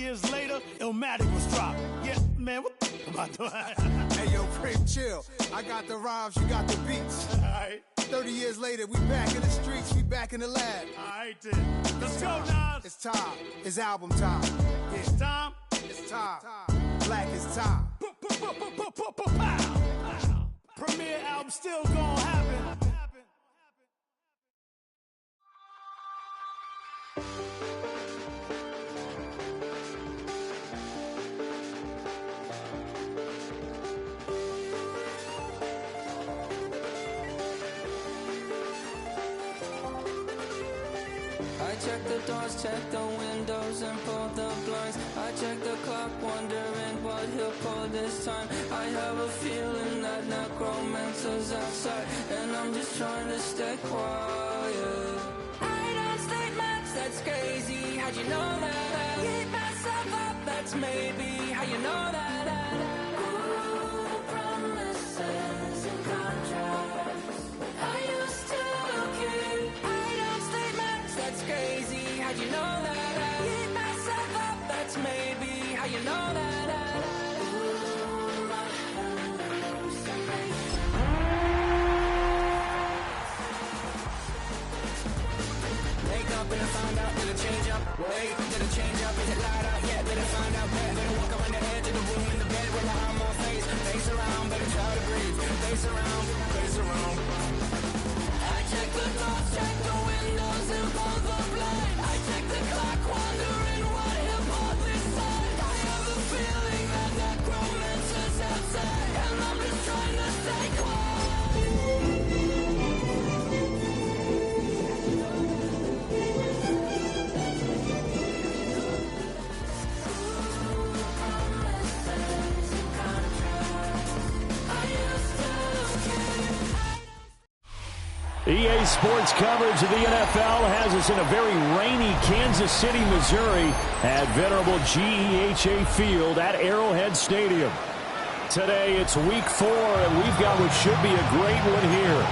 years later, Illmatic was dropped. Yeah, man, what the about that? Hey, yo, Prim, chill. I got the rhymes, you got the beats. All right. 30 years later, we back in the streets, we back in the lab. All right, then. Let's go, Nas. It's time. It's album time. Yeah. It's time. It's time. Black is time. Premiere album still gonna happen. I check the doors, check the windows, and pull the blinds. I check the clock, wondering what he'll pull this time. I have a feeling that necromancer's outside, and I'm just trying to stay quiet. I don't state much, that's crazy. How'd you know that? I keep myself up, that's maybe how you know that. Ooh, promises and contracts. I used to keep. I don't state much, that's crazy. How'd you know that? I keep myself up, that's maybe how you know that. Ooh, my hallucination. Wake up and I find out, did it change up? Wait, did it change up? Is it light out? Yeah, did it find out? Better walk around the edge of the room in the bed with my arm on face around, better try to breathe. Face around, face around. I check the doors, check the windows, and pull the blind. I check the clock, wondering what he'll pull this time. I have a feeling that necromancer's outside, and I'm just trying to stay quiet. EA Sports coverage of the NFL has us in a very rainy Kansas City, Missouri at venerable GEHA Field at Arrowhead Stadium. Today it's week 4, and we've got what should be a great one here,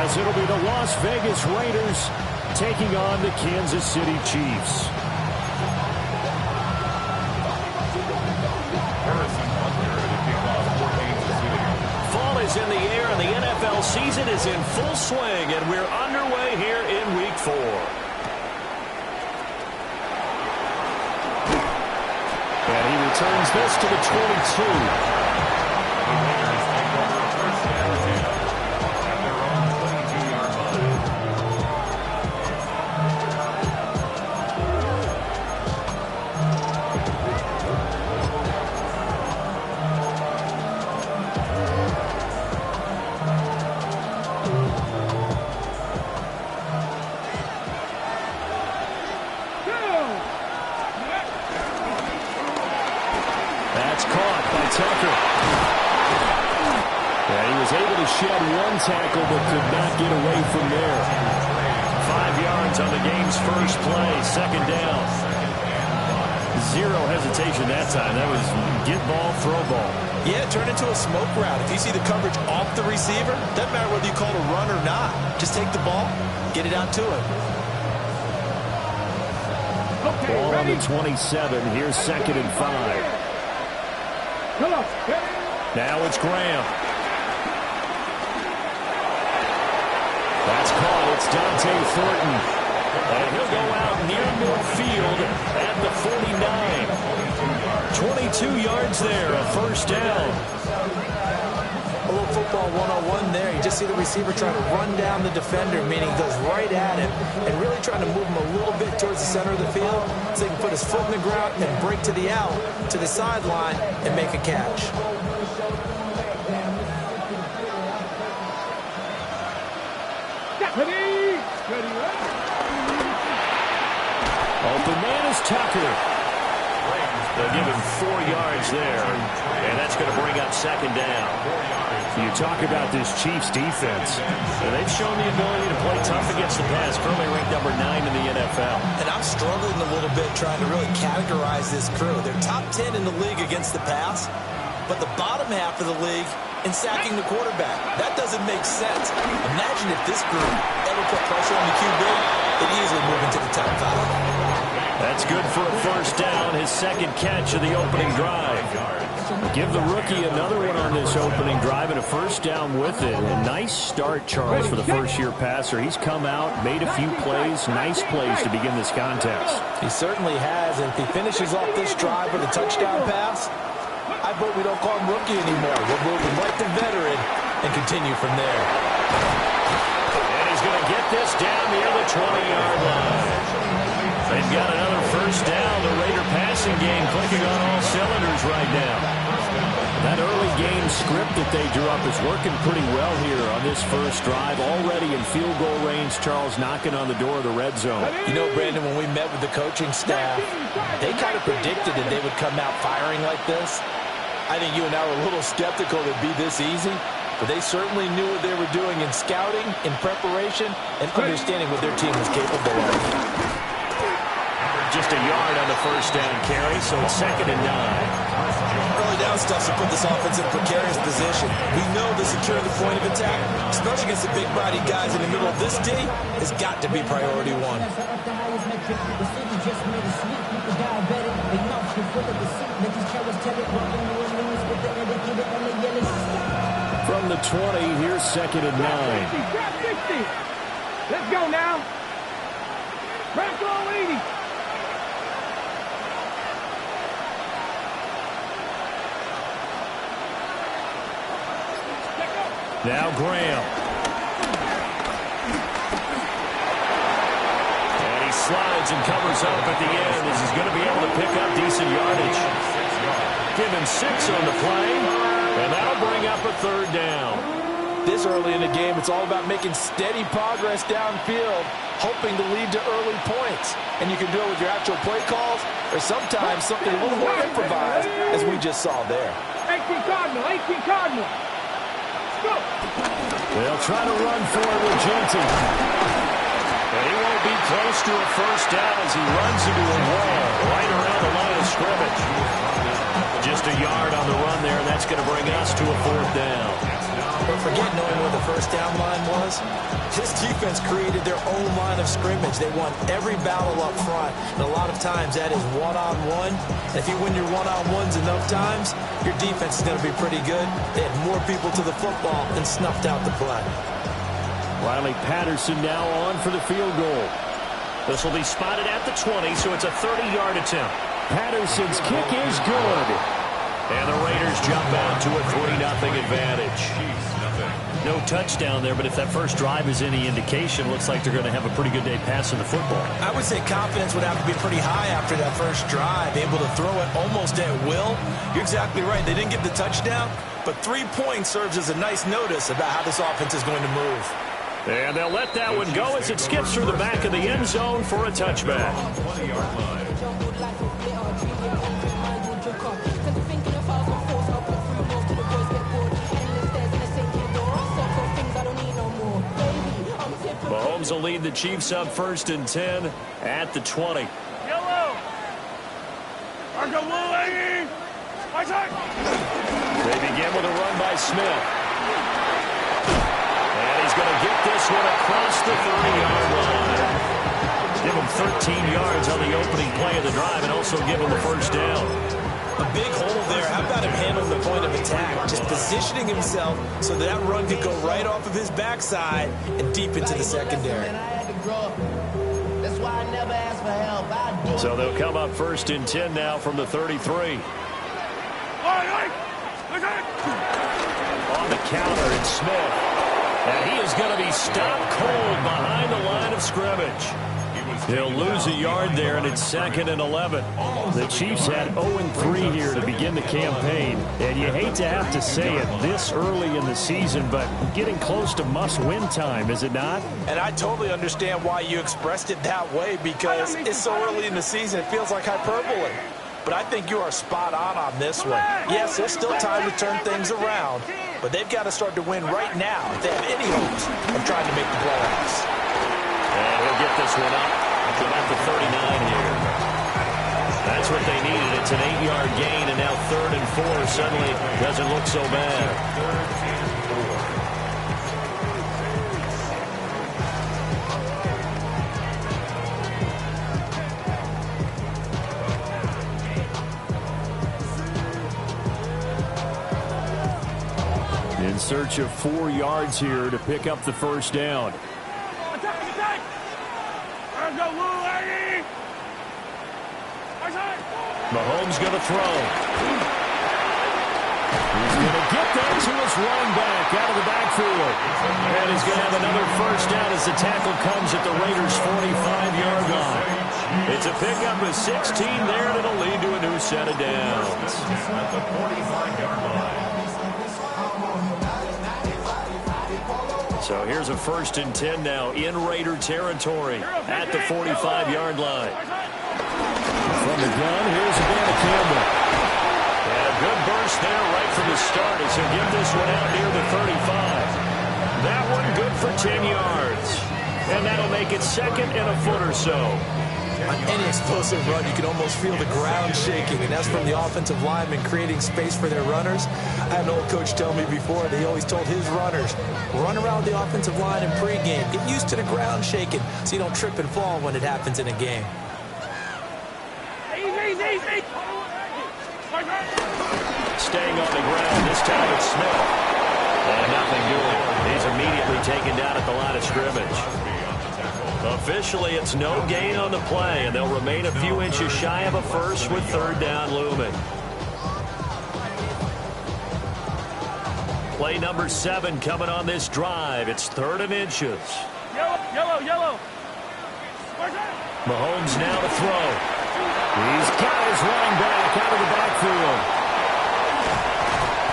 as it'll be the Las Vegas Raiders taking on the Kansas City Chiefs. Fall is in the air, and the NFL season is in full swing, and we're underway here in week 4. And he returns this to the 22. Shed one tackle but could not get away from there. 5 yards on the game's first play, second down. Zero hesitation that time. That was get ball, throw ball. Yeah, it turned into a smoke route. If you see the coverage off the receiver, doesn't matter whether you call it a run or not. Just take the ball, get it out to him. Okay, ball ready. On the 27. Here's 2nd and 5. Now it's Graham. That's caught. It's Dante Thornton. And he'll go out near midfield at the 49. 22 yards there, a first down. A little football 101 there. You just see the receiver trying to run down the defender, meaning he goes right at him, and really trying to move him a little bit towards the center of the field so he can put his foot in the ground and break to the out, to the sideline, and make a catch. Open man is Tucker. They'll give him 4 yards there, and that's going to bring up 2nd down. You talk about this Chiefs defense. They've shown the ability to play tough against the pass, currently ranked number 9 in the NFL. And I'm struggling a little bit trying to really categorize this crew. They're top 10 in the league against the pass, but the bottom half of the league in sacking the quarterback. That doesn't make sense. Imagine if this group ever put pressure on the QB, they'd easily move into the top 5. That's good for a first down, his second catch of the opening drive. Give the rookie another one on this opening drive and a first down with it. A nice start, Charles, for the first-year passer. He's come out, made a few plays, nice plays to begin this contest. He certainly has, and if he finishes off this drive with a touchdown pass, I vote we don't call him rookie anymore. We'll move him right to veteran and continue from there. And he's going to get this down near the 20-yard line. They've got another first down. The Raider passing game clicking on all cylinders right now. That early game script that they drew up is working pretty well here on this first drive. Already in field goal range, Charles knocking on the door of the red zone. You know, Brandon, when we met with the coaching staff, they kind of predicted that they would come out firing like this. I think you and I were a little skeptical it would be this easy, but they certainly knew what they were doing in scouting, in preparation, and understanding what their team was capable of. Just a yard on the first down carry, so it's 2nd and 9. Early down stuff to put this offense in a precarious position. We know the secure the point of attack, especially against the big-bodied guys in the middle of this D, has got to be priority one. From the 20, here's 2nd and 9. Let's go now. Back on 80. Now Graham. And he slides and covers up at the end as he's going to be able to pick up decent yardage. Give him 6 on the play, and that'll bring up a 3rd down. This early in the game, it's all about making steady progress downfield, hoping to lead to early points. And you can do it with your actual play calls, or sometimes something a little more improvised, as we just saw there. 18 Cardinal, 18 Cardinal. They'll try to run for it with Genty. But he won't be close to a first down as he runs into a wall right around the line of scrimmage. Just a yard on the run there, and that's going to bring us to a 4th down. But forget knowing where the first down line was. This defense created their own line of scrimmage. They won every battle up front, and a lot of times that is one-on-one. And if you win your one-on-ones enough times, your defense is going to be pretty good. They had more people to the football and snuffed out the play. Riley Patterson now on for the field goal. This will be spotted at the 20, so it's a 30-yard attempt. Patterson's kick is good. And the Raiders jump out to a 3-0 advantage. No touchdown there, but if that first drive is any indication, looks like they're going to have a pretty good day passing the football. I would say confidence would have to be pretty high after that first drive, able to throw it almost at will. You're exactly right. They didn't get the touchdown, but 3 points serves as a nice notice about how this offense is going to move. And they'll let that one go as it skips through the back of the end zone for a touchback. Mahomes will lead the Chiefs up 1st and 10 at the 20. Yellow. Argo Wu, They begin with a run by Smith. And he's going to get this one across the 30-yard line. Give him 13 yards on the opening play of the drive and also give him a first down. A big hole there. How about him handling the point of attack? Just positioning himself so that run could go right off of his backside and deep into the secondary. So they'll come up 1st and 10 now from the 33. On the counter, it's Smith. And he is going to be stopped cold behind the line of scrimmage. He'll lose a yard there, and it's 2nd and 11. The Chiefs had 0-3 here to begin the campaign. And you hate to have to say it this early in the season, but getting close to must-win time, is it not? And I totally understand why you expressed it that way, because it's so early in the season, it feels like hyperbole. But I think you are spot on this one. Yes, there's still time to turn things around, but they've got to start to win right now if they have any hopes of trying to make the playoffs. And he'll get this one up to about the 39 here. That's what they needed. It's an 8-yard gain, and now 3rd and 4 suddenly doesn't look so bad. In search of 4 yards here to pick up the first down. Attack! Let's go, Lou, lady! Mahomes going to throw. He's going to get that to his running back out of the backfield. And he's going to have another first down as the tackle comes at the Raiders' 45-yard line. It's a pickup of 16 there that'll lead to a new set of downs. At the 45-yard line. So here's a 1st and 10 now in Raider territory at the 45-yard line. From the gun, here's again to Kimbrough. And a good burst there right from the start as he'll get this one out near the 35. That one good for 10 yards. And that'll make it 2nd and a foot or so. On any explosive run, you can almost feel the ground shaking, and that's from the offensive linemen creating space for their runners. I had an old coach tell me before that he always told his runners, run around the offensive line in pregame. Get used to the ground shaking so you don't trip and fall when it happens in a game. Easy. Staying on the ground, this time it's Smith. And nothing doing. He's immediately taken down at the line of scrimmage. Officially, it's no gain on the play, and they'll remain a few inches shy of a first with 3rd down looming. Play number 7 coming on this drive. It's 3rd and inches. Yellow. Mahomes now to throw. He's got his running back out of the backfield.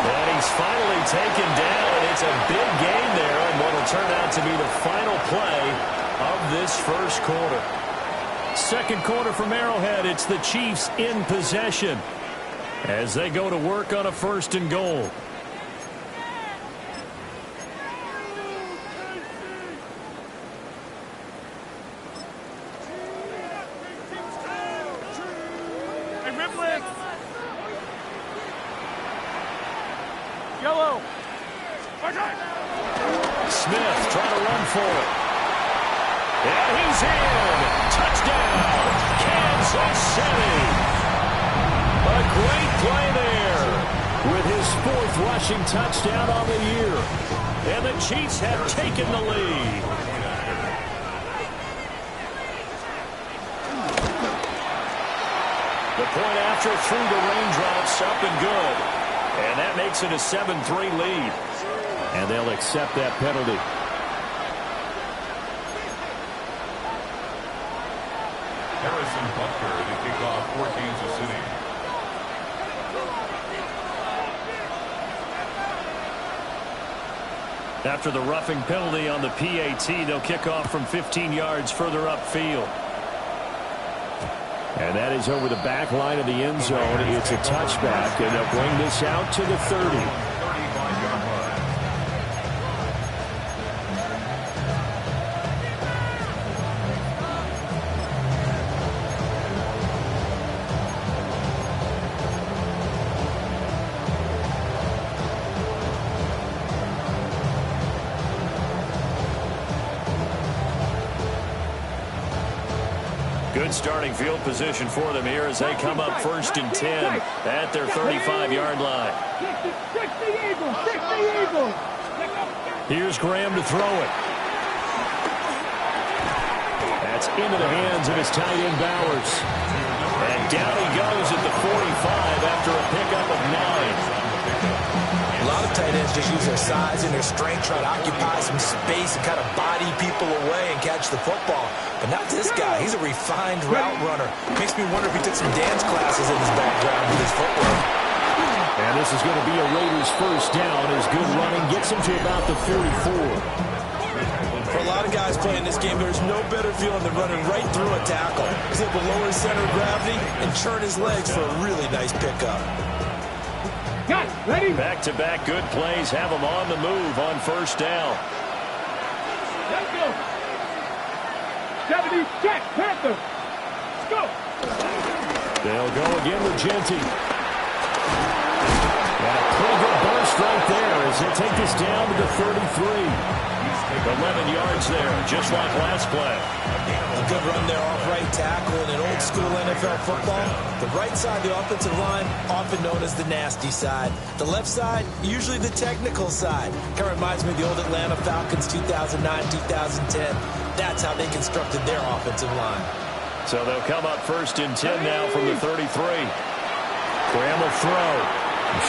And he's finally taken down. It's a big gain there on what will turn out to be the final play of this first quarter. 2nd quarter from Arrowhead. It's the Chiefs in possession as they go to work on a 1st and goal. Yellow. Smith trying to run for it. And he's in. Touchdown, Kansas City. A great play there with his 4th rushing touchdown on the year. And the Chiefs have taken the lead. The point after through the raindrops, up and good. And that makes it a 7-3 lead. And they'll accept that penalty. Harrison Butker to kick off for Kansas City. After the roughing penalty on the PAT, they'll kick off from 15 yards further upfield. And that is over the back line of the end zone. It's a touchback, and they'll bring this out to the 30. 35-yard line. Good starting field position for them here as they come up 1st and 10 at their 35-yard line. 60 Eagles. Here's Graham to throw it. That's into the hands of his tight end Bowers. And down he goes at the 45 after a pickup of 9. A lot of tight ends just use their size and their strength, try to occupy some space and kind of body people away and catch the football. But not this guy. He's a refined route runner. Makes me wonder if he took some dance classes in his background with his footwork. And this is going to be a Raiders first down as good running gets him to about the 44. For a lot of guys playing this game, there's no better feeling than running right through a tackle. He's able to lower his center of gravity and turn his legs for a really nice pickup. Ready? Back-to-back good plays have them on the move on first down. Let's go. 70, check, Panther. Let's go. They'll go again with Genty. And a pretty good burst right there as they take this down to the 33. 11 yards there, just like last play. A good run there off right tackle in an old school NFL football. The right side of the offensive line, often known as the nasty side. The left side, usually the technical side. Kind of reminds me of the old Atlanta Falcons 2009-2010. That's how they constructed their offensive line. So they'll come up 1st and 10 now from the 33. Graham will throw.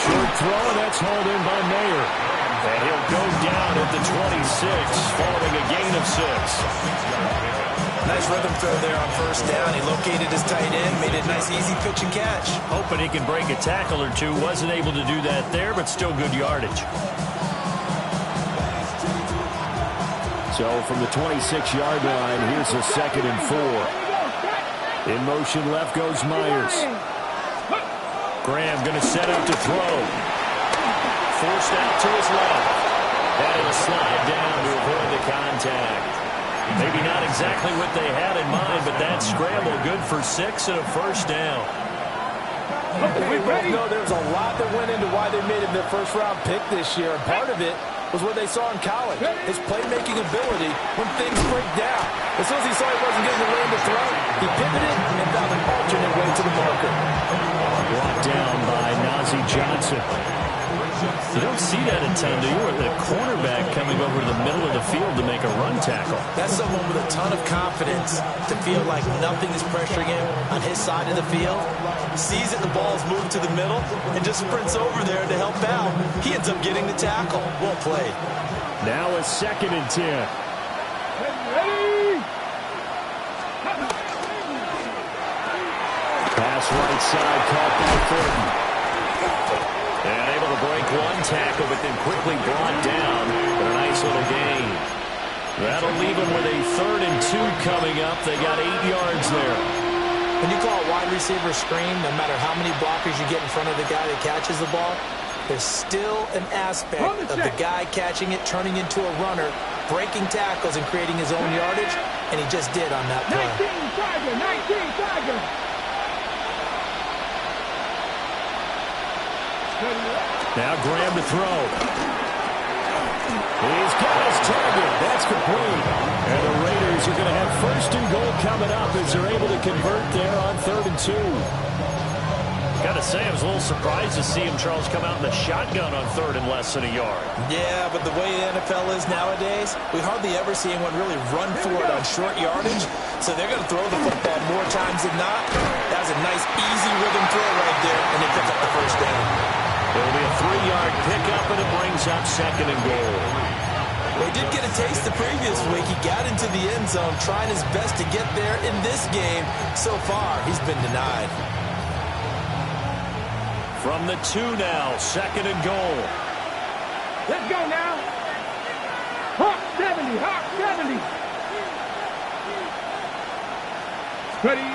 Short throw, that's hauled in by Mayer. And he'll go down at the 26, following a gain of 6. Nice rhythm throw there on 1st down. He located his tight end, made a nice easy pitch and catch. Hoping he can break a tackle or two. Wasn't able to do that there, but still good yardage. So from the 26-yard line, here's a 2nd and 4. In motion left goes Myers. Graham going to set up to throw. Forced out to his left. And it'll slide down to avoid the contact. Maybe not exactly what they had in mind, but that scramble good for 6 and a 1st down. We both know there's a lot that went into why they made him their first-round pick this year, and part of it was what they saw in college, his playmaking ability when things break down. As soon as he saw he wasn't getting the lane to throw, he pivoted and found an alternate way to the marker. Brought down by Najee Johnson. You don't see that a ton, do you? Or the cornerback coming over to the middle of the field to make a run tackle. That's someone with a ton of confidence to feel like nothing is pressuring him on his side of the field. Sees that the ball's moved to the middle and just sprints over there to help out. He ends up getting the tackle. Well played. Now a 2nd and 10. Pass right side, caught by Thornton. And able to break one tackle, but then quickly brought down. But a nice little gain. That'll leave them with a 3rd and 2 coming up. They got 8 yards there. When you call a wide receiver screen, no matter how many blockers you get in front of the guy that catches the ball, there's still an aspect of the guy catching it, turning into a runner, breaking tackles and creating his own yardage, and he just did on that play. 19 Tiger. Now Graham to throw. He's got his target. That's complete. And the Raiders are going to have 1st and goal coming up as they're able to convert there on 3rd and 2. Got to say, I was a little surprised to see him, Charles, come out in the shotgun on 3rd and less than a yard. Yeah, but the way the NFL is nowadays, we hardly ever see anyone really run for it on short yardage. So they're going to throw the football more times than not. That was a nice, easy rhythm throw right there, and they pick up the 1st down. It'll be a 3-yard pickup, and it brings up 2nd and goal. Well, he did get a taste the previous week. He got into the end zone, trying his best to get there in this game. So far, he's been denied. From the 2 now, 2nd and goal. Let's go now. Hawk 70, Hawk 70. Ready.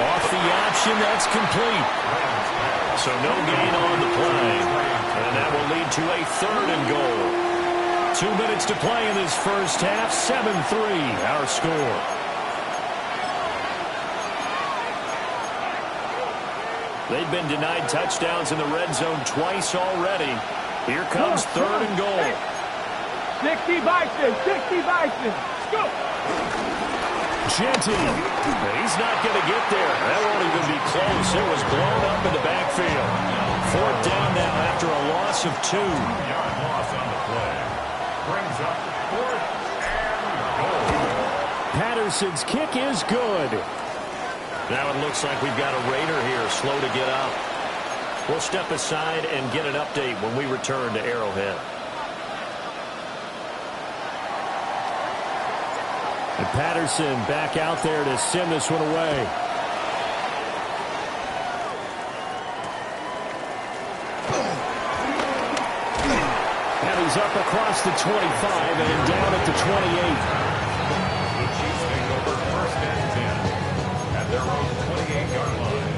Off the option, that's complete. So no gain on the play. And that will lead to a 3rd and goal. 2 minutes to play in this first half. 7-3, our score. They've been denied touchdowns in the red zone twice already. Here comes 3rd and goal. 60 Bison, 60 Bison. Go. Genty. He's not going to get there. That won't even be close. It was blown up in the backfield. 4th down now after a loss of 2. 1-yard loss on the play. Brings up 4th and goal. Patterson's kick is good. Now it looks like we've got a Raider here, slow to get up. We'll step aside and get an update when we return to Arrowhead. And Patterson back out there to send this one away. And he's up across the 25 and down at the 28. The Chiefs take over 1st and 10 at their own 28-yard line.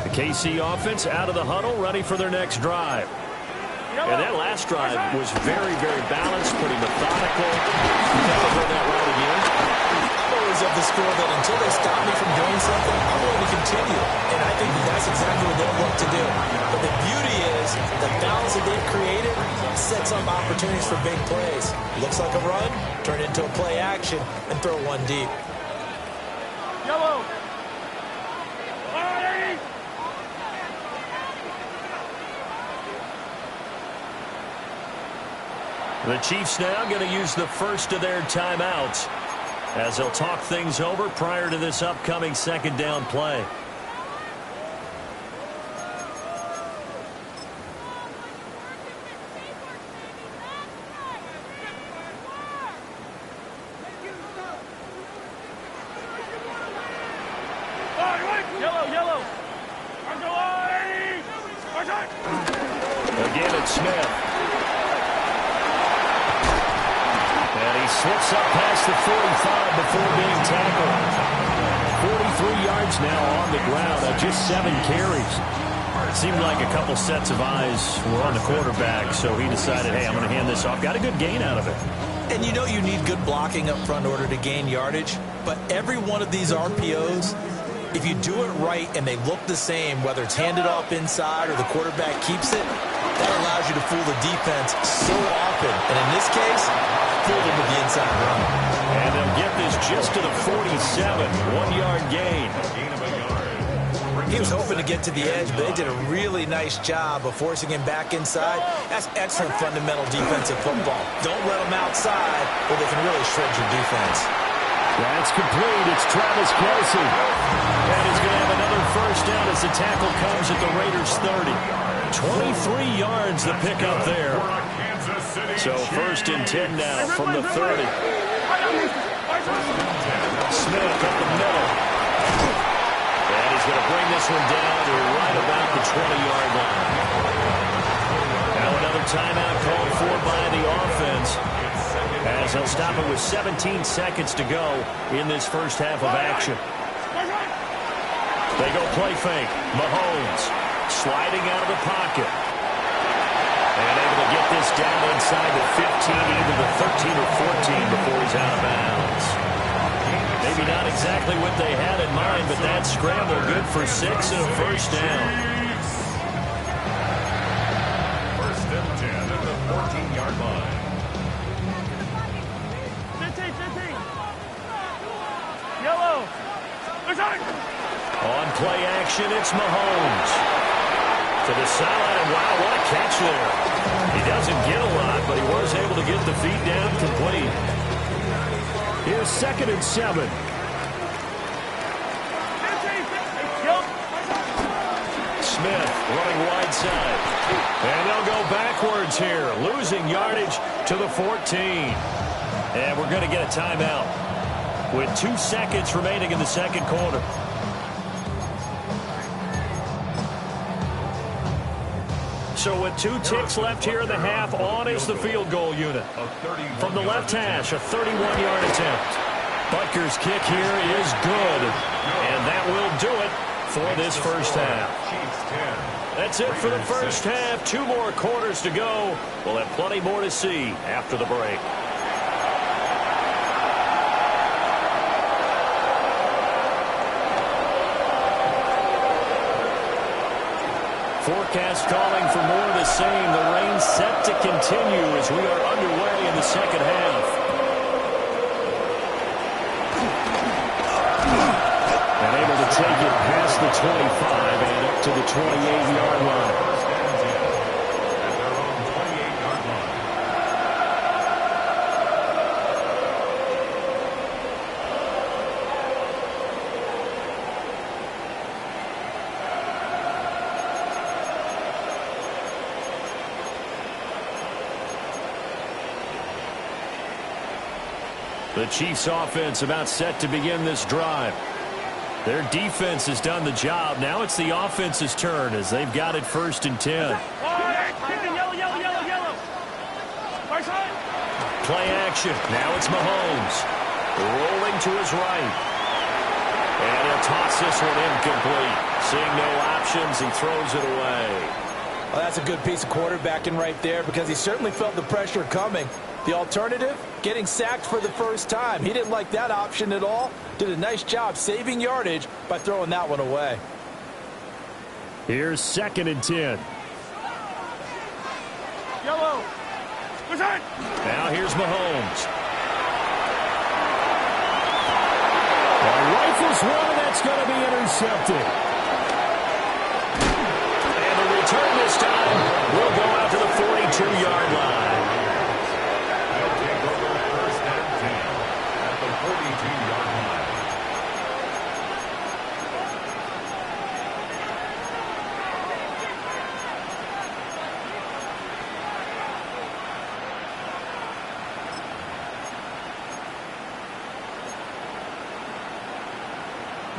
The KC offense out of the huddle, ready for their next drive. And that last drive was very, very balanced, pretty methodical. You never go that route again. Of the score that until they stop me from doing something, I'm going to continue. And I think that's exactly what they'll look to do. But the beauty is the balance that they've created sets up opportunities for big plays. Looks like a run, turn into a play action, and throw one deep. Yellow. The Chiefs now going to use the first of their timeouts as they'll talk things over prior to this upcoming second down play. Yellow. Again, it's Smith. And he slips up past the 45 before being tackled. 43 yards now on the ground on just 7 carries. It seemed like a couple sets of eyes were on the quarterback, so he decided, hey, I'm going to hand this off. Got a good gain out of it. And you know you need good blocking up front in order to gain yardage, but every one of these RPOs, if you do it right and they look the same, whether it's handed off inside or the quarterback keeps it, that allows you to fool the defense so often. And in this case, fool them with the inside run. And they'll get this just to the 47, 1-yard gain. He was hoping to get to the edge, but they did a really nice job of forcing him back inside. That's excellent fundamental defensive football. Don't let them outside or they can really shred your defense. That's complete. It's Travis Kelce. And he's going to have another first down as the tackle comes at the Raiders' 30. 23 yards the pickup there. So first and 10 now from the 30. Smith up the middle. And he's going to bring this one down to right about the 20-yard line. Now another timeout called for by the offense, as he'll stop it with 17 seconds to go in this first half of action. They go play fake. Mahomes sliding out of the pocket. And able to get this down inside the 15, either the 13 or 14 before he's out of bounds. Maybe not exactly what they had in mind, but that scramble good for 6 and a first down. First and 10 at the 14-yard line. 15. Yellow. On play action, it's Mahomes. To the sideline, and wow, what a catch there. He doesn't get a lot, but he was able to get the feet down complete. Here's 2nd and 7. Smith running wide side. And they'll go backwards here, losing yardage to the 14. And we're going to get a timeout with 2 seconds remaining in the second quarter. So with 2 ticks left here in the half, on is the field goal unit. From the left hash, a 31-yard attempt. Butker's kick here is good. And that will do it for this first half. That's it for the first half. 2 more quarters to go. We'll have plenty more to see after the break. Forecast calling for more of the same. The rain set to continue as we are underway in the second half. And able to take it past the 25 and up to the 28-yard line. The Chiefs offense about set to begin this drive. Their defense has done the job. Now it's the offense's turn as they've got it 1st and 10. Yellow. Play action. Now it's Mahomes. Rolling to his right. And he'll toss this one incomplete. Seeing no options, he throws it away. Well, that's a good piece of quarterbacking right there because he certainly felt the pressure coming. The alternative, getting sacked for the first time. He didn't like that option at all. Did a nice job saving yardage by throwing that one away. Here's 2nd and 10. Yellow. Now here's Mahomes. Rifles one, that's going to be intercepted. And the return this time will go out to the 42-yard line. They'll take over 1st and 10 at the 42-yard line.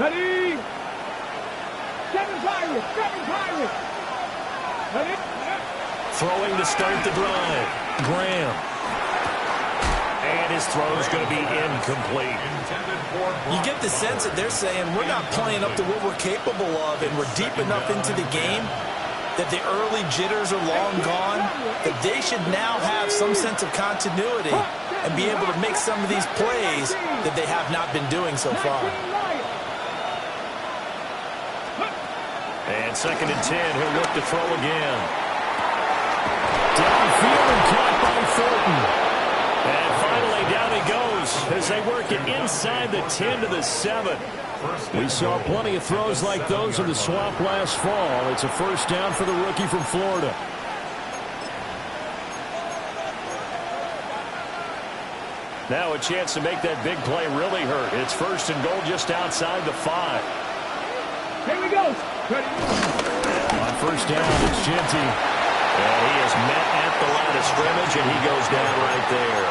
Ready? Seven Pirates! Ready? Throwing to start the drive. Graham. And his throw is going to be incomplete. You get the sense that they're saying we're not playing up to what we're capable of, and we're deep enough into the game that the early jitters are long gone, that they should now have some sense of continuity and be able to make some of these plays that they have not been doing so far. And 2nd and 10, he'll look to throw again. Downfield and caught by Thornton. And finally down he goes as they work it inside the 10 to the 7. We saw plenty of throws like those in the swamp last fall. It's a 1st down for the rookie from Florida. Now a chance to make that big play really hurt. It's 1st and goal just outside the 5. Here we go. Ready? On 1st down, it's Genty. And he is met at the line of scrimmage, and he goes down right there.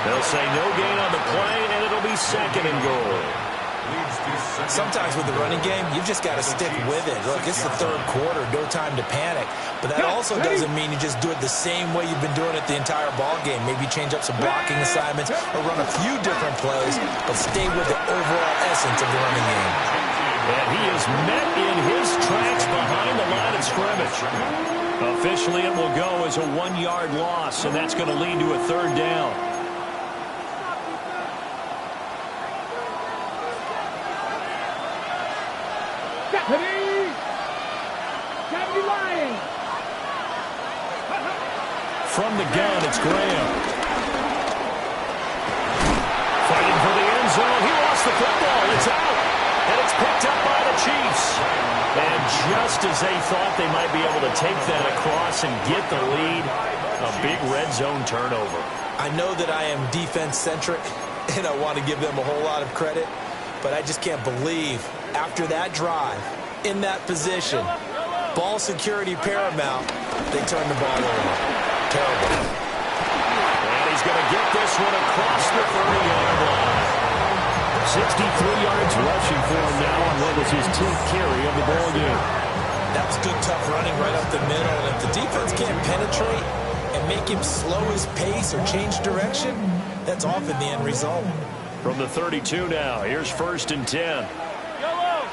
They'll say no gain on the play, and it'll be 2nd and goal. Sometimes with the running game, you've just got to stick with it. Look, it's the 3rd quarter, no time to panic. But that also doesn't mean you just do it the same way you've been doing it the entire ball game. Maybe change up some blocking assignments or run a few different plays, but stay with the overall essence of the running game. And he is met in his tracks behind the line of scrimmage. Officially, it will go as a 1-yard loss, and that's going to lead to a 3rd down. From the gun, it's Graham. Fighting for the end zone. He lost the football. It's out. And it's picked up by the Chiefs. And just as they thought they might be able to take that across and get the lead, a big red zone turnover. I know that I am defense-centric, and I want to give them a whole lot of credit, but I just can't believe after that drive, in that position, ball security paramount, they turned the ball over. Terrible. And he's going to get this one across the 30-yard line. 63 yards rushing for him now on what was his 10th carry of the ball game. That was good, tough running right up the middle. And if the defense can't penetrate and make him slow his pace or change direction, that's often the end result. From the 32 now, here's 1st and 10. Yellow.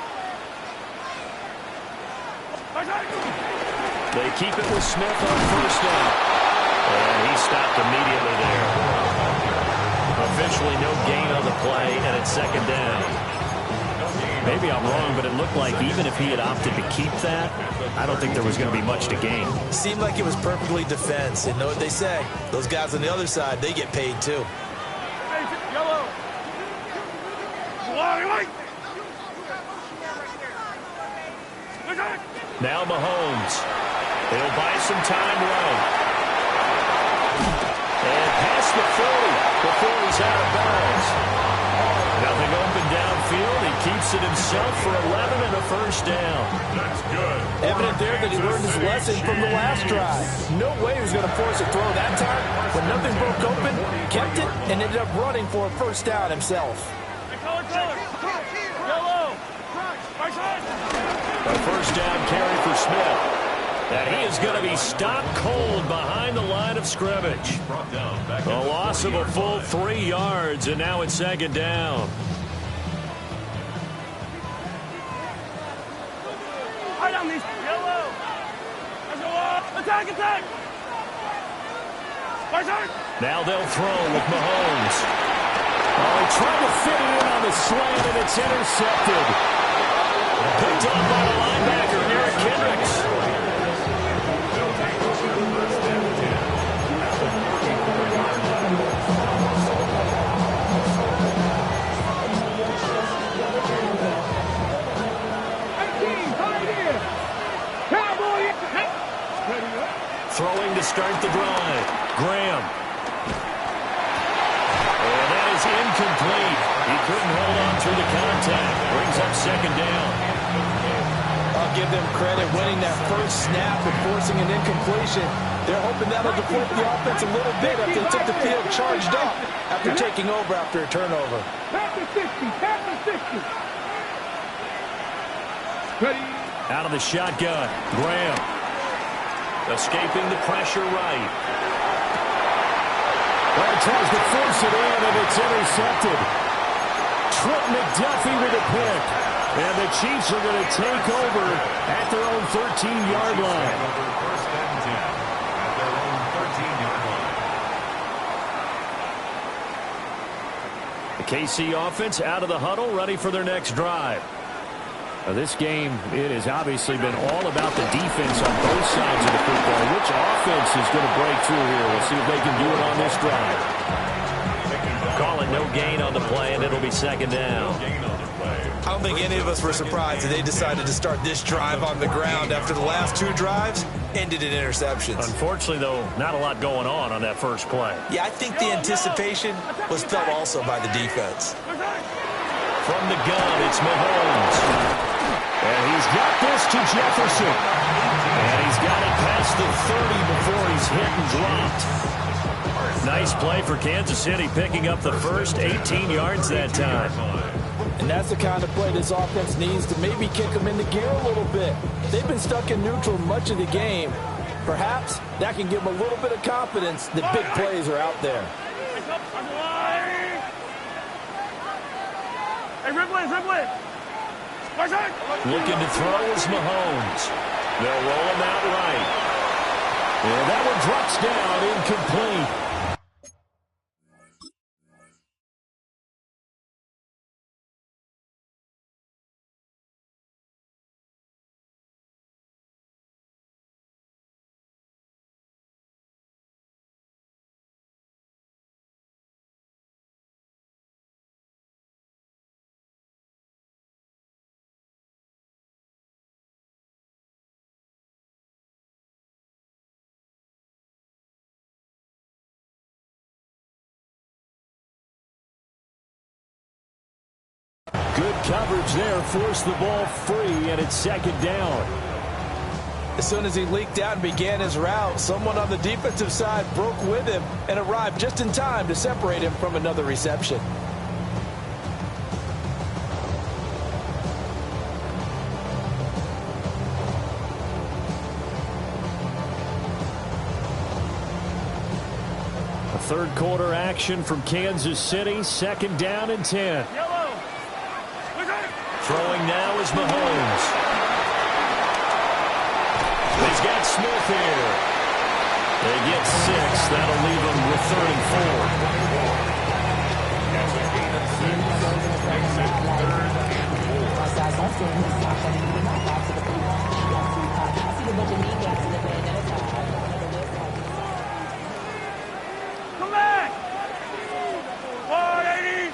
They keep it with Smith on 1st down. And he stopped immediately there. Officially no gain on the play, and it's 2nd down. Maybe I'm wrong, but it looked like even if he had opted to keep that, I don't think there was going to be much to gain. Seemed like it was perfectly defense. And know what they say? Those guys on the other side, they get paid too. Yellow. Now Mahomes. He'll buy some time running. And past the 40 before he's out of bounds. Nothing open downfield. He keeps it himself for 11 and a 1st down. That's good. Evident there that he learned his lesson from the last drive. No way he was going to force a throw that time. When nothing broke open, kept it, and ended up running for a 1st down himself. Yellow. A 1st down carry for Smith. And he is going to be stopped cold behind the line of scrimmage. A loss of a full 3 yards, and now it's 2nd down. Right on these. Yellow. Attack, attack! Now they'll throw with Mahomes. Oh, he tried to fit it in on the slant, and it's intercepted. Picked up by the linebacker, Eric Kendricks. Throwing to start the drive. Graham. And that is incomplete. He couldn't hold on through the contact. Brings up second down. I'll give them credit winning that first snap and forcing an incompletion. They're hoping that'll deflate the offense a little bit after they took the field charged up after taking over after a turnover. Pass the 60, pass the 60. Ready. Out of the shotgun. Graham. Escaping the pressure right. Well, tries to force it in, and it's intercepted. Trent McDuffie with a pick. And the Chiefs are going to take over at their own 13-yard line. First and 10 at their own 13-yard line. The KC offense out of the huddle, ready for their next drive. This game, it has obviously been all about the defense on both sides of the football. Which offense is going to break through here? We'll see if they can do it on this drive. Call it no gain on the play, and it'll be second down. I don't think any of us were surprised that they decided to start this drive on the ground after the last two drives ended in interceptions. Unfortunately, though, not a lot going on that first play. Yeah, I think the anticipation was felt also by the defense. From the gun, it's Mahomes. And he's got this to Jefferson. And he's got it past the 30 before he's hit and dropped. Nice play for Kansas City, picking up the first 18 yards that time. And that's the kind of play this offense needs to maybe kick them into gear a little bit. They've been stuck in neutral much of the game. Perhaps that can give them a little bit of confidence that big plays are out there. Hey, Ripley! Looking to throw is Mahomes. They'll roll him out right. And that one drops down, incomplete. Good coverage there, forced the ball free, and it's second down. As soon as he leaked out and began his route, someone on the defensive side broke with him and arrived just in time to separate him from another reception. A third quarter action from Kansas City, second down and 10. Throwing now is Mahomes. He's got Smith here. They get 6. That'll leave them with 3rd and 4. Come back! 480!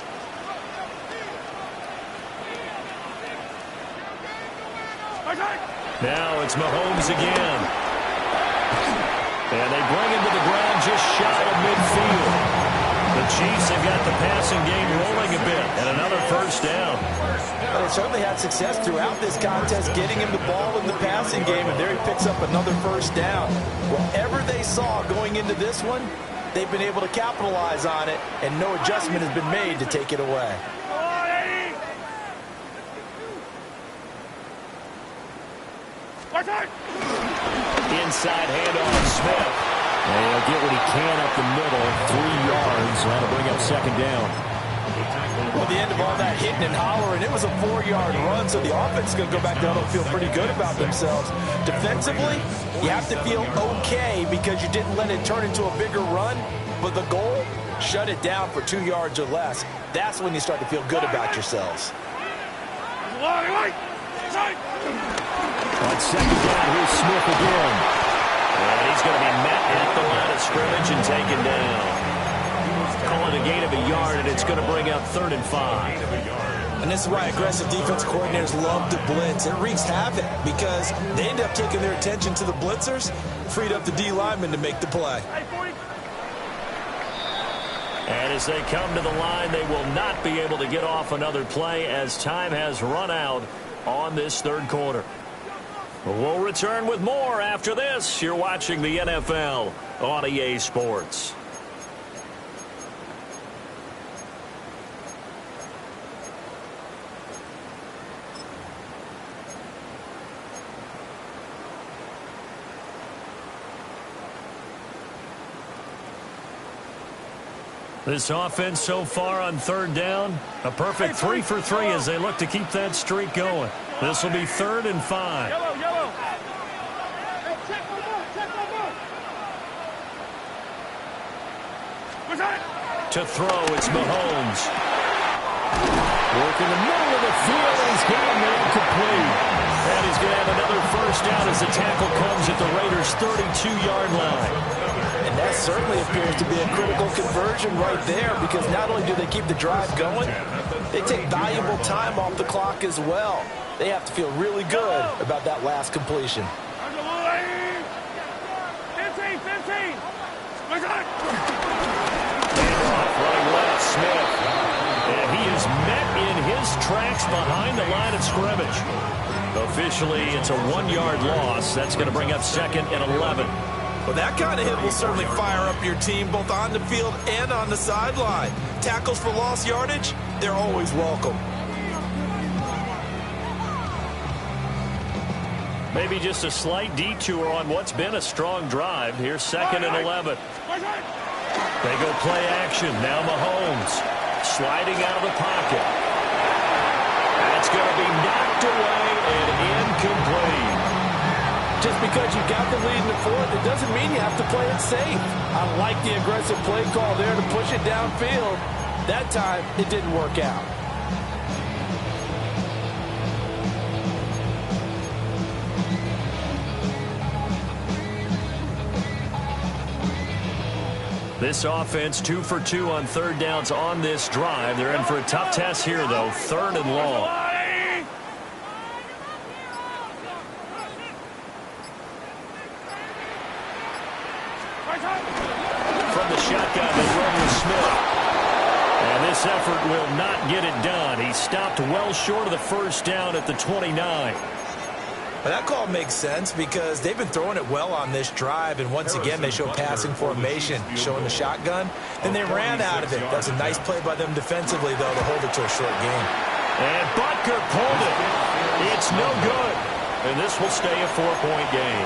Now it's Mahomes again. And they bring him to the ground just shy of midfield. The Chiefs have got the passing game rolling a bit, and another first down. Well, they certainly had success throughout this contest, getting him the ball in the passing game, and there he picks up another first down. Whatever they saw going into this one, they've been able to capitalize on it, and no adjustment has been made to take it away. Inside handoff, Smith. And he'll get what he can up the middle, 3 yards. That'll bring up second down. Well, the end of all that hitting and hollering, it was a 4-yard run, so the offense is going to go back down and feel pretty good about themselves. Defensively, you have to feel okay because you didn't let it turn into a bigger run, but the goal, shut it down for 2 yards or less. That's when you start to feel good about yourselves. On second down, here's Smith again. And he's going to be met at the line of scrimmage and taken down. Calling a gain of a yard, and it's going to bring up 3rd and 5. And this is why aggressive defense coordinators love to blitz. It wreaks havoc because they end up taking their attention to the blitzers, freed up the D lineman to make the play. And as they come to the line, they will not be able to get off another play as time has run out on this 3rd quarter. We'll return with more after this. You're watching the NFL on EA Sports. This offense so far on 3rd down, a perfect 3 for 3 as they look to keep that streak going. This will be 3rd and 5. Yellow. To throw, it's Mahomes. Working the middle of the field, and he's got him there complete. And he's going to have another first down as the tackle comes at the Raiders' 32-yard line. And that certainly appears to be a critical conversion right there because not only do they keep the drive going, they take valuable time off the clock as well. They have to feel really good about that last completion. 15. Running left, Smith. And he is met in his tracks behind the line of scrimmage. Officially, it's a 1-yard loss. That's going to bring up 2nd and 11. Well, that kind of hit will certainly fire up your team both on the field and on the sideline. Tackles for lost yardage, they're always welcome. Maybe just a slight detour on what's been a strong drive. Here's 2nd and 11. They go play action. Now Mahomes sliding out of the pocket. That's going to be knocked away and incomplete. Just because you got the lead in the 4th, it doesn't mean you have to play it safe. I like the aggressive play call there to push it downfield. That time, it didn't work out. This offense 2 for 2 on 3rd downs on this drive. They're in for a tough test here, though. 3rd and long. From the shotgun, they run with Smith. And this effort will not get it done. He stopped well short of the first down at the 29. But that call makes sense because they've been throwing it well on this drive, and once again they show passing formation, showing the shotgun. Then they ran out of it. That's a nice play by them defensively, though, to hold it to a short game. And Butker pulled it. It's no good. And this will stay a 4-point game.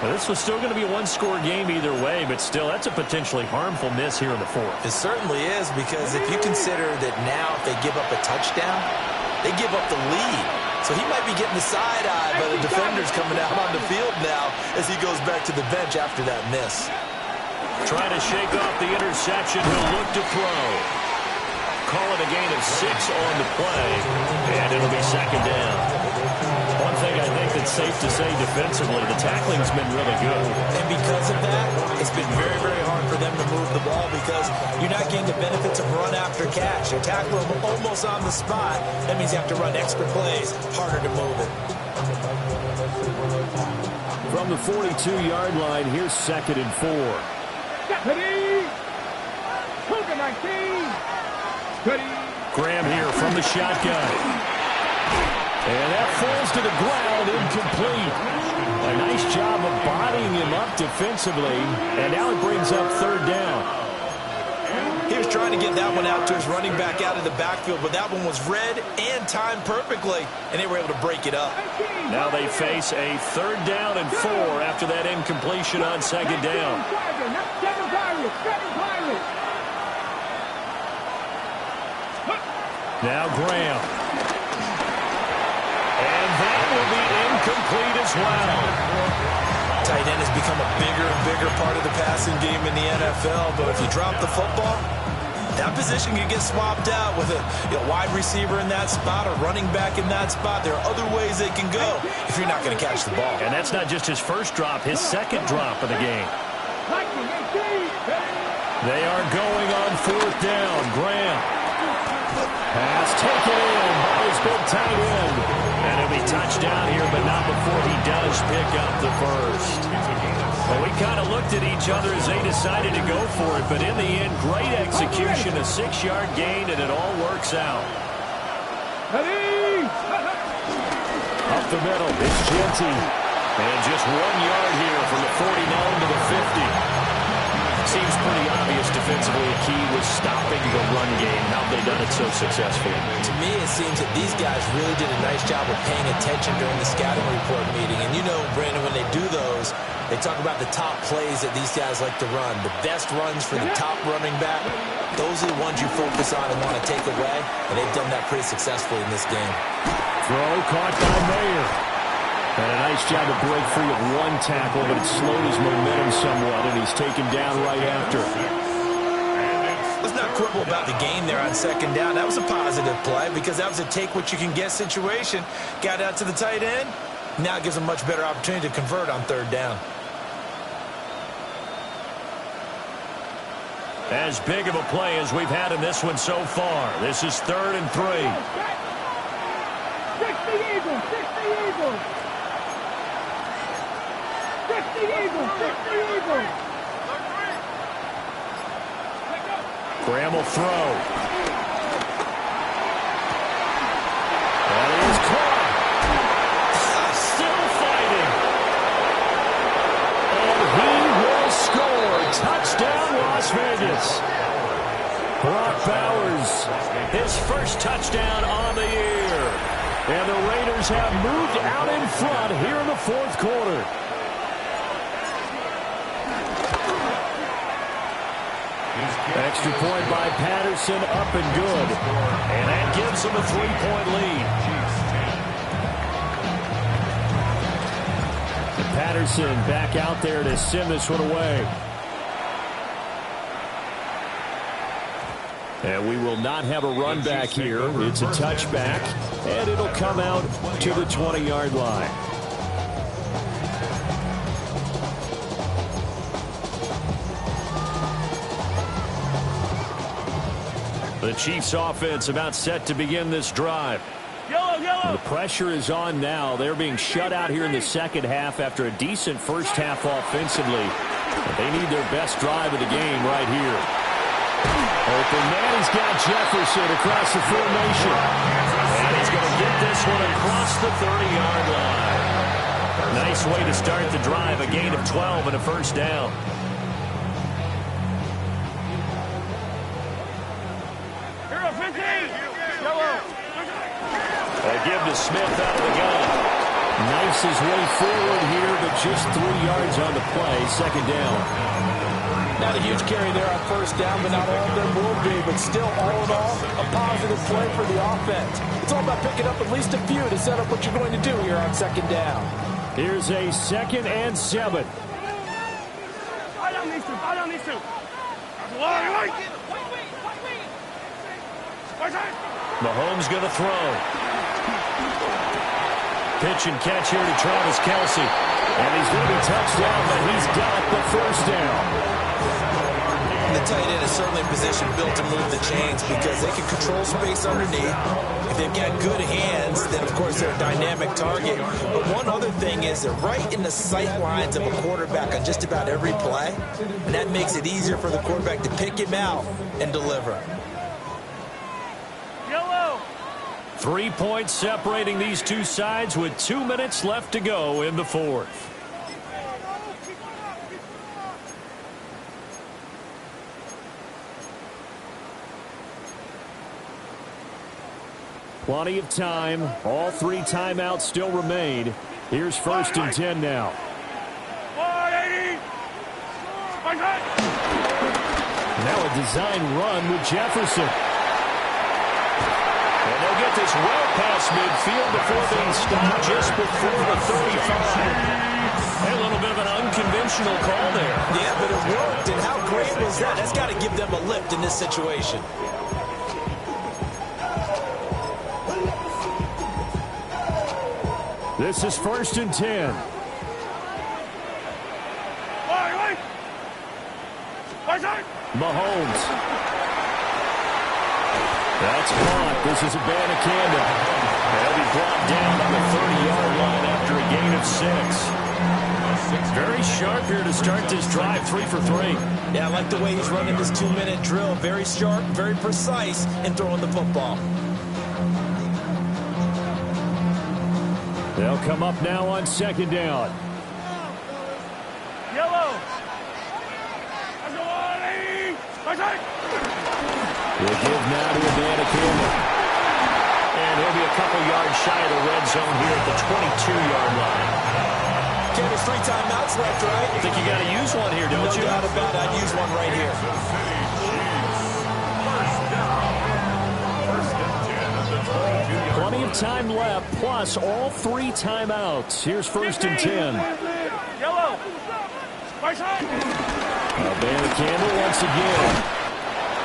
Well, this was still going to be a 1-score game either way, but still, that's a potentially harmful miss here in the 4th. It certainly is, because if you consider that now if they give up a touchdown, they give up the lead. So he might be getting the side-eye by the defenders coming out on the field now as he goes back to the bench after that miss. Trying to shake off the interception. He'll look to throw. Calling a gain of 6 on the play, and it'll be 2nd down. One thing I think that's safe to say defensively, the tackling's been really good. And because of that, it's been very, very hard for them to move the ball because you're not getting the benefits of run after catch. You're tackling them almost on the spot. That means you have to run extra plays, harder to move it. From the 42-yard line, here's 2nd and 4. Deputy! 19! Graham here from the shotgun. And that falls to the ground, incomplete. A nice job of bodying him up defensively, and now it brings up 3rd down. He was trying to get that one out to his running back out of the backfield, but that one was read and timed perfectly, and they were able to break it up. Now they face a 3rd down and 4 after that incompletion on 2nd down. Now Graham. And that will be incomplete as well. Tight end has become a bigger and bigger part of the passing game in the NFL, but if you drop the football, that position can get swapped out with a wide receiver in that spot, a running back in that spot. There are other ways they can go if you're not going to catch the ball. And that's not just his first drop, his second drop of the game. They are going on fourth down. Graham. Pass taken in by his big tight end. And it'll be touchdown here, but not before he does pick up the first. Well, we kind of looked at each other as they decided to go for it, but in the end, great execution, a 6-yard gain, and it all works out. Up the middle, it's Genty. And just 1 yard here from the 49 to the 50. Seems pretty obvious defensively a key was stopping the run game. How have they done it so successfully? To me, it seems that these guys really did a nice job of paying attention during the scouting report meeting. And you know, Brandon, when they do those, they talk about the top plays that these guys like to run. The best runs for the top running back, those are the ones you focus on and want to take away. And they've done that pretty successfully in this game. Throw caught by Mayer. And a nice job to break free of one tackle, but it slowed his momentum somewhat, and he's taken down right after. Let's not quibble about the gain there on second down. That was a positive play because that was a take-what-you-can-get situation. Got out to the tight end. Now it gives him a much better opportunity to convert on third down. As big of a play as we've had in this one so far. This is 3rd and 3. 60 Eagles! 60 Eagles! 60 Eagles! 60 Eagles! Graham will throw. That is caught. Still fighting. And he will score. Touchdown, Las Vegas. Brock Bowers, his first touchdown on the year. And the Raiders have moved out in front here in the 4th quarter. Extra point by Patterson, up and good. And that gives them a 3-point lead. And Patterson back out there to send this one away. And we will not have a run back here. It's a touchback, and it'll come out to the 20-yard line. The Chiefs offense about set to begin this drive. The pressure is on now. They're being shut out here in the second half after a decent first half offensively. But they need their best drive of the game right here. Open man, he's got Jefferson across the formation. And he's going to get this one across the 30-yard line. Nice way to start the drive, a gain of 12 and a first down. They give to Smith out of the gun. Knifes his way forward here, but just 3 yards on the play, second down. Not a huge carry there on first down, but not all of them will be. But still, all in all, a positive play for the offense. It's all about picking up at least a few to set up what you're going to do here on second down. Here's a 2nd and 7. Mahomes going to throw. Pitch and catch here to Travis Kelce. And he's going to be touched down, but he's got the first down. The tight end is certainly in position built to move the chains because they can control space underneath. If they've got good hands, then, of course, they're a dynamic target. But one other thing is they're right in the sight lines of a quarterback on just about every play. And that makes it easier for the quarterback to pick him out and deliver. 3 points separating these two sides with 2 minutes left to go in the 4th. Plenty of time. All 3 timeouts still remain. Here's 1st and 10 now. Now a design run with Jefferson. get this well past midfield before being stopped just before the 35. A little bit of an unconventional call there. Yeah, but it worked, and how great was that? That's got to give them a lift in this situation. This is 1st and 10. Mahomes. That's caught. This is Abanikanda. They'll be brought down on the 30-yard line after a gain of 6. Very sharp here to start this drive, 3 for 3. Yeah, I like the way he's running this 2-minute drill. Very sharp, very precise in throwing the football. They'll come up now on 2nd down. Yellow. We'll give now to Abanikanda. And he'll be a couple yards shy of the red zone here at the 22-yard line. Ken, there's 3 timeouts left, right? I think you got to use one here, don't you? No doubt about it. I'd use one right here. Plenty of time left, plus all 3 timeouts. Here's 1st and 10. Yellow. Right side. Abanikanda once again.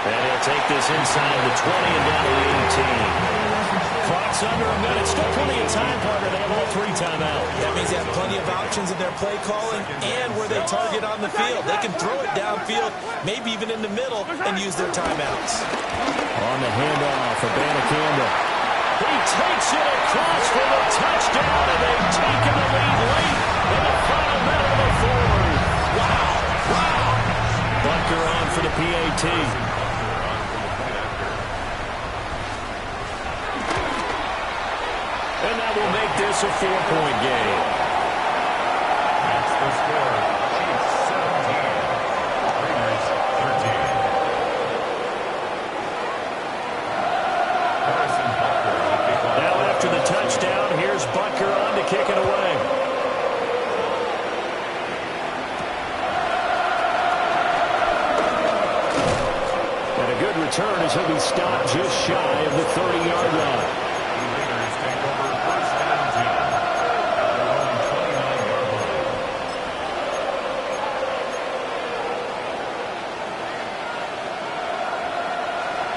And he'll take this inside the 20 and down to the 18. Clock's under a minute. Still plenty of time, partner. They have all 3 timeouts. That means they have plenty of options in their play calling and where they target on the field. They can throw it downfield, maybe even in the middle, and use their timeouts. On the handoff, Abanikanda. He takes it across for the touchdown, and they've taken the lead late in the final minute of the 4th. Wow. Butker on for the PAT. And that will make this a 4-point game. That's the score. Chiefs 17. Raiders 13. Now after the touchdown, here's Butker on to kick it away. And a good return as he'll be stopped just shy of the 30-yard line.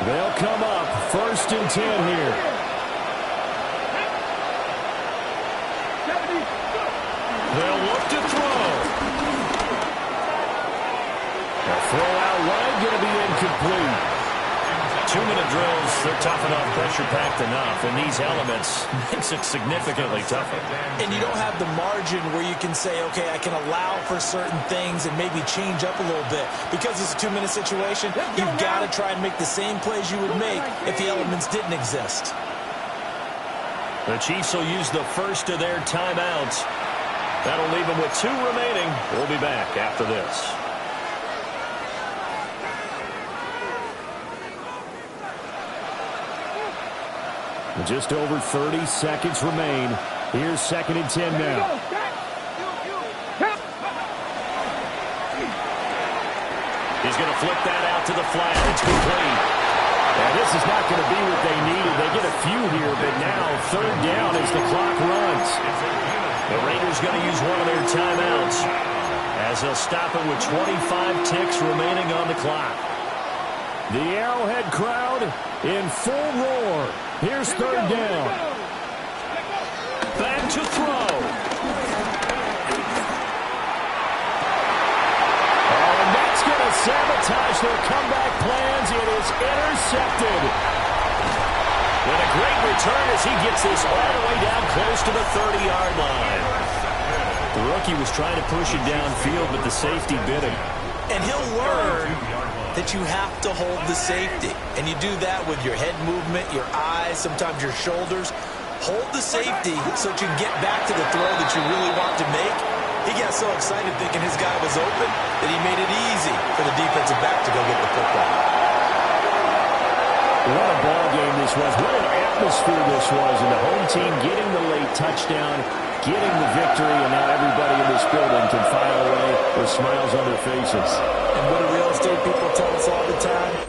They'll come up 1st and 10 here. They'll look to throw. A throw out wide going to be incomplete. 2-minute drills, they're tough enough, pressure-packed enough, and these elements makes it significantly tougher. And you don't have the margin where you can say, okay, I can allow for certain things and maybe change up a little bit. Because it's a 2-minute situation, you've got to try and make the same plays you would make if the elements didn't exist. The Chiefs will use the first of their timeouts. That'll leave them with 2 remaining. We'll be back after this. Just over 30 seconds remain. Here's 2nd and 10 now. He's going to flip that out to the flat. It's complete. And this is not going to be what they needed. They get a few here, but now 3rd down as the clock runs. The Raiders going to use one of their timeouts as they'll stop it with 25 ticks remaining on the clock. The Arrowhead crowd in full roar. Here's 3rd down. Back to throw. And that's going to sabotage their comeback plans. It is intercepted. And a great return as he gets this all the way down close to the 30-yard line. The rookie was trying to push it downfield, but the safety bit him. And he'll learn that you have to hold the safety. And you do that with your head movement, your eyes, sometimes your shoulders. Hold the safety so that you can get back to the throw that you really want to make. He got so excited thinking his guy was open that he made it easy for the defensive back to go get the football. What a ball game this was. What an atmosphere this was. And the home team getting the late touchdown, getting the victory, and now everybody in this building can file away with smiles on their faces. And what do real estate people tell us all the time?